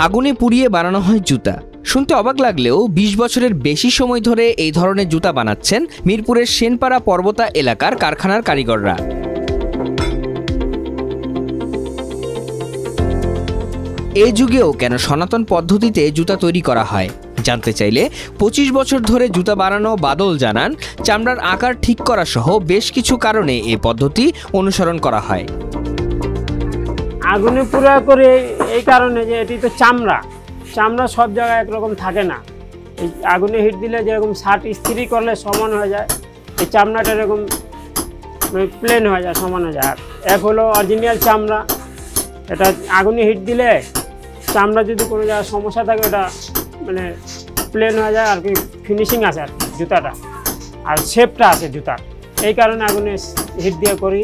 আগুনে পুড়িয়ে বানানো হয় জুতা। শুনতে অবাক লাগলেও ২০ বছরের বেশি সময় ধরে এই ধরনের জুতা বানাচ্ছেন মিরপুরের সেনপাড়া পর্বতা এলাকার কারখানার কারিগররা। এই যুগেও কেন সনাতন পদ্ধতিতে জুতা তৈরি করা হয় জানতে চাইলে ২৫ বছর ধরে জুতা বানানো বাদল জানান, চামড়ার আকার ঠিক করা সহ বেশ কিছু কারণে এই পদ্ধতি অনুসরণ করা হয়। আগুনে পুরা করে এই কারণে যে এটি তো চামড়া সব জায়গায় একরকম থাকে না। এই আগুনে হিট দিলে যেরকম শার্ট ইস্ত্রি করলে সমান হয়ে যায়, এই চামড়াটা এরকম প্লেন হয়ে যায়, সমান হয়ে যায়। এক হলো অরিজিনাল চামড়া, এটা আগুনে হিট দিলে চামড়া যদি কোনো জায়গায় সমস্যা থাকে ওটা মানে প্লেন হয়ে যায় আর কি, ফিনিশিং আছে আর জুতাটা, আর শেপটা আছে জুতার। এই কারণে আগুনে হিট দিয়ে করি।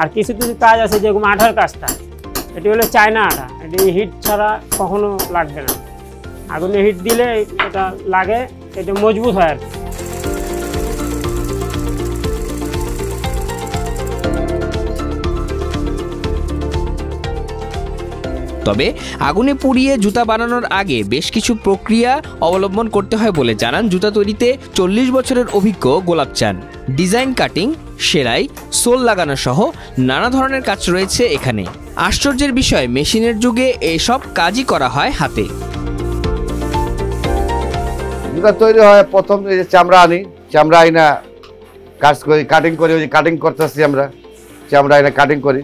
আর কিছু কিছু কাজ আছে যেরকম আঠার কাজটা, এটি হলো চায়না আঠা, এটি হিট ছাড়া কখনো লাগবে না, আগুনে হিট দিলে এটা লাগে, এটা মজবুত হয় আর কি। তবে আগুনে পুড়িয়ে জুতা বানানোর আগে বেশ কিছু প্রক্রিয়া অবলম্বন করতে হয় বলে জানান জুতা তৈরিতে ৪০ বছরের অভিজ্ঞ গোলাপ চান। ডিজাইন, কাটিং, সেলাই, সোল লাগানো সহ নানা ধরনের কাজ রয়েছে এখানে। আশ্চর্যের বিষয়, মেশিনের যুগে এসব কাজই করা হয় হাতে। জুতা তৈরি হয় প্রথম এই যে চামড়া আনি, চামড়া আইনা কাজ করি, কাটিং করি, ওই যে কাটিং করতেছি আমরা, চামড়া আইনা কাটিং করি।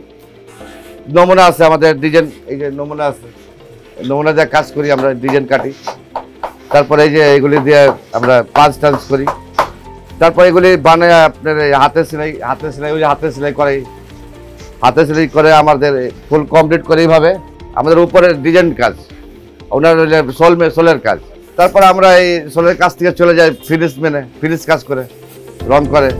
নমুনা আছে আমাদের, ডিজাইন, এই যে নমুনা আছে, নমুনা দিয়ে কাজ করি আমরা, ডিজাইন কাটি। তারপরে এই যে এগুলি দিয়ে আমরা পাঁচ টান্স করি। তারপরে এগুলি বানায় আপনার হাতে সেলাই ওই হাতে সেলাই করে আমাদের ফুল কমপ্লিট করে এইভাবে। আমাদের উপরে ডিজাইন কাজ, ওনার সোলের কাজ। তারপর আমরা এই সোলের কাজ থেকে চলে যাই ফিনিশ কাজ করে, রং করে।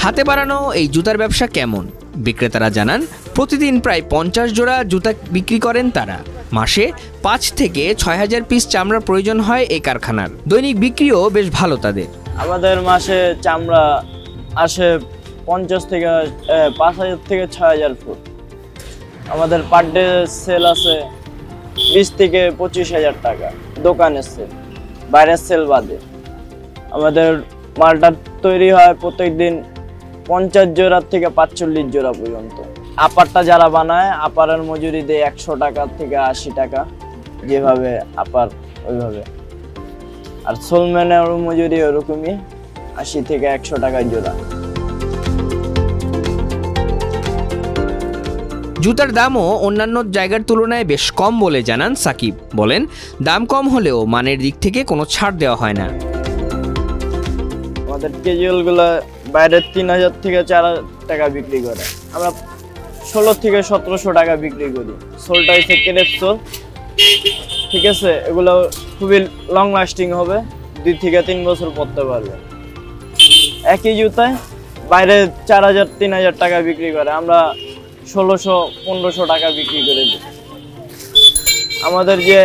হাতে বানানো এই জুতার ব্যবসা কেমন? বিক্রেতারা জানান, প্রতিদিন প্রায় ৫০ জোড়া জুতা বিক্রি করেন তারা। মাসে ৫ থেকে ৬ হাজার পিস চামড়ার প্রয়োজন হয় এই কারখানার। দৈনিক বিক্রিও বেশ ভালো তাদের। আমাদের মাসে চামড়া আসে ৫০ থেকে ৫,০০০ থেকে ৬,০০০ ফুট। আমাদের পার ডে সেল আছে ২০ থেকে ২৫,০০০ টাকা, দোকানের সেল, বাইরের সেল বাদে। আমাদের মালটা তৈরি হয় প্রত্যেক দিন ৫০ জোড়া থেকে ৪৫ জোড়া পর্যন্ত। আপারটা যারা বানায়, আপারের মজুরি দেয় ১০০ টাকা থেকে ৮০ টাকা, যেভাবে আপার ওইভাবে। আর সোলম্যানের মজুরি ওরকমই, ৮০ থেকে ১০০ টাকা জোড়া। জুতার দামও অন্যান্য জায়গার তুলনায় বেশ কম বলে জানান সাকিব। বলেন, দাম কম হলেও মানের দিক থেকে কোনো ছাড় দেওয়া হয় না। আমাদের ক্যাজুয়ালগুলো বাইরে ৩,০০০ থেকে ৪,০০০ টাকা বিক্রি করে, আমরা ১৬ থেকে ১৭০০ টাকা বিক্রি করি। সোলটা হচ্ছে ক্রেপ সোল, ঠিক আছে? এগুলো খুবই লং লাস্টিং হবে, ২ থেকে ৩ বছর পরতে পারবে। একই জুতায় বাইরে ৪,০০০ ৩,০০০ টাকা বিক্রি করে, আমরা ১৬০০-১৫০০ টাকা বিক্রি করে দিই। আমাদের যে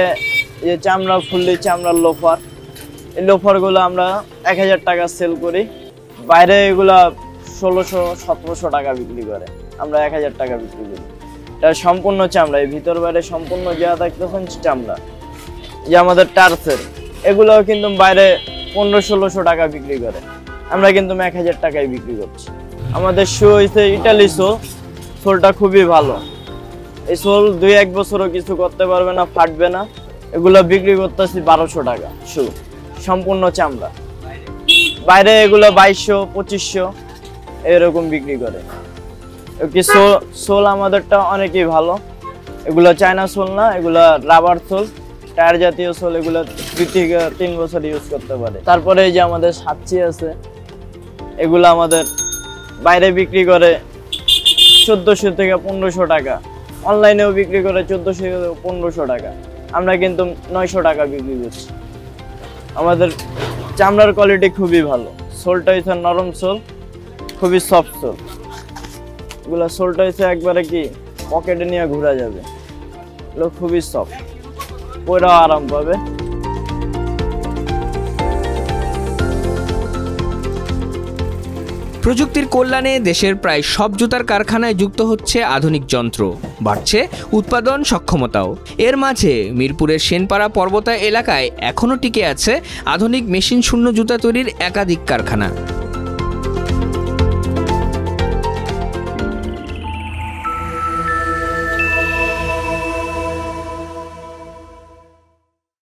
চামড়া ফুললি চামড়ার লোফার, এই লোফারগুলো আমরা ১,০০০ টাকা সেল করি, বাইরে এগুলা ১৬০০-১৭০০ টাকা বিক্রি করে, আমরা ১,০০০ টাকা বিক্রি করি। এটা সম্পূর্ণ চামড়া, এই ভিতর বাইরে সম্পূর্ণ যা দেখতেছেন চামড়া। যে আমাদের টার্সের এগুলোও কিন্তু বাইরে ১৫০০-১৬০০ টাকা বিক্রি করে, আমরা কিন্তু ১,০০০ টাকায় বিক্রি করছি। আমাদের শু হয়েছে ইটালি সোলটা খুবই ভালো। এই সোল ২-১ বছরও কিছু করতে পারবে না, ফাটবে না। এগুলো বিক্রি করতেছি ১২০০ টাকা শু, সম্পূর্ণ চামড়া। বাইরে এগুলো ২২০০-২৫০০ এরকম বিক্রি করে। সোল আমাদেরটা অনেকই ভালো, এগুলো চায়না সোল না, এগুলো রাবার সোল, টায়ার জাতীয় সোল। এগুলো ২ থেকে ৩ বছর ইউজ করতে পারে। তারপরে এই যে আমাদের সাচ্চি আছে, এগুলো আমাদের বাইরে বিক্রি করে ১৪০০ থেকে ১৫০০ টাকা, অনলাইনেও বিক্রি করে ১৪০০ থেকে ১৫০০ টাকা, আমরা কিন্তু ৯০০ টাকা বিক্রি করছি। আমাদের চামড়ার কোয়ালিটি খুবই ভালো। সোলটা হচ্ছে নরম সোল, খুবই সফট সোল। এগুলো সোলটা হচ্ছে একবারে কি পকেটে নিয়ে ঘোরা যাবে, এগুলো খুবই সফট, পরেও আরাম পাবে। প্রযুক্তির কল্যাণে দেশের প্রায় সব জুতার কারখানায় যুক্ত হচ্ছে আধুনিক যন্ত্র, বাড়ছে উৎপাদন সক্ষমতাও। এর মাঝে মিরপুরের সেনপাড়া পর্বতা এলাকায় এখনও টিকে আছে আধুনিক মেশিন শূন্য জুতা তৈরির একাধিক কারখানা।